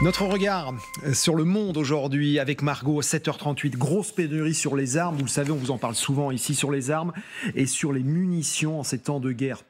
Notre regard sur le monde aujourd'hui avec Margot, 7h38, grosse pénurie sur les armes. Vous le savez, on vous en parle souvent ici sur les armes et sur les munitions en ces temps de guerre.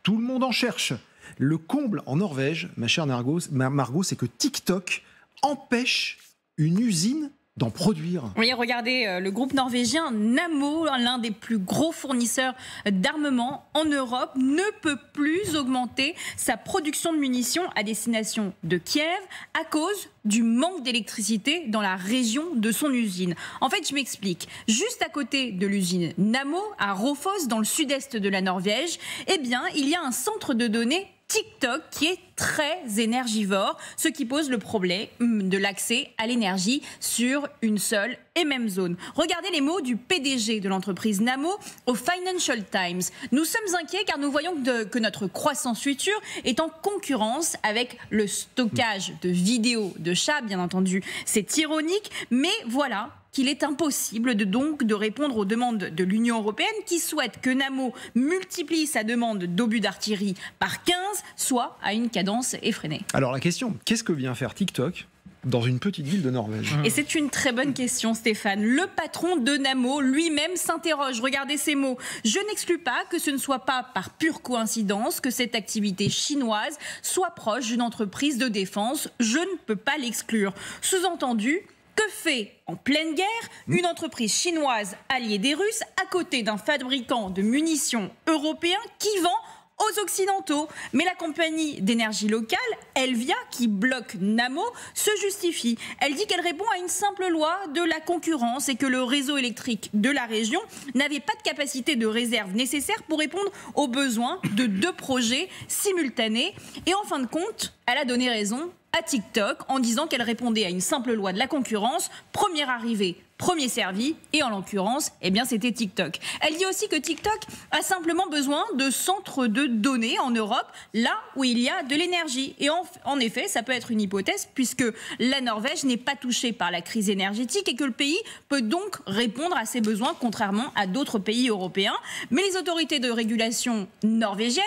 Tout le monde en cherche. Le comble en Norvège, ma chère Margot, c'est que TikTok empêche une usine d'en produire. Oui, regardez, le groupe norvégien Nammo, l'un des plus gros fournisseurs d'armement en Europe, ne peut plus augmenter sa production de munitions à destination de Kiev à cause du manque d'électricité dans la région de son usine. En fait, je m'explique. Juste à côté de l'usine Nammo, à Raufoss, dans le sud-est de la Norvège, eh bien, il y a un centre de données TikTok qui est très énergivore, ce qui pose le problème de l'accès à l'énergie sur une seule et même zone. Regardez les mots du PDG de l'entreprise Nammo au Financial Times. Nous sommes inquiets car nous voyons que notre croissance future est en concurrence avec le stockage de vidéos de chats, bien entendu. C'est ironique, mais voilà qu'il est impossible de répondre aux demandes de l'Union européenne qui souhaite que Nammo multiplie sa demande d'obus d'artillerie par 15, soit à une cadence effrénée. Alors la question, qu'est-ce que vient faire TikTok dans une petite ville de Norvège? Et c'est une très bonne question, Stéphane. Le patron de Nammo lui-même s'interroge. Regardez ces mots. Je n'exclus pas que ce ne soit pas par pure coïncidence que cette activité chinoise soit proche d'une entreprise de défense. Je ne peux pas l'exclure. Sous-entendu, que fait en pleine guerre une entreprise chinoise alliée des Russes à côté d'un fabricant de munitions européen qui vend aux Occidentaux? Mais la compagnie d'énergie locale, Elvia, qui bloque Nammo, se justifie. Elle dit qu'elle répond à une simple loi de la concurrence et que le réseau électrique de la région n'avait pas de capacité de réserve nécessaire pour répondre aux besoins de 2 projets simultanés. Et en fin de compte, elle a donné raison à TikTok en disant qu'elle répondait à une simple loi de la concurrence, premier arrivé, premier servi, et en l'occurrence, eh bien, c'était TikTok. Elle dit aussi que TikTok a simplement besoin de centres de données en Europe, là où il y a de l'énergie. Et en effet, ça peut être une hypothèse, puisque la Norvège n'est pas touchée par la crise énergétique et que le pays peut donc répondre à ses besoins, contrairement à d'autres pays européens. Mais les autorités de régulation norvégiennes,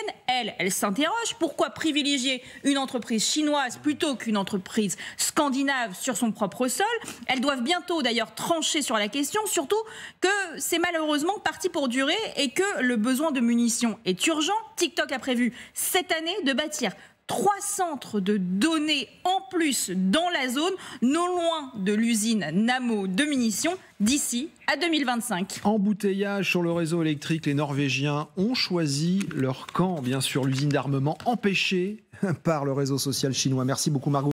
elles s'interrogent. Pourquoi privilégier une entreprise chinoise plutôt qu'une entreprise scandinave sur son propre sol? Elles doivent bientôt d'ailleurs trancher sur la question, surtout que c'est malheureusement parti pour durer et que le besoin de munitions est urgent. TikTok a prévu cette année de bâtir 3 centres de données en plus dans la zone, non loin de l'usine Nammo de munitions, d'ici à 2025. Embouteillage sur le réseau électrique, les Norvégiens ont choisi leur camp, bien sûr, l'usine d'armement empêchée par le réseau social chinois. Merci beaucoup Margot.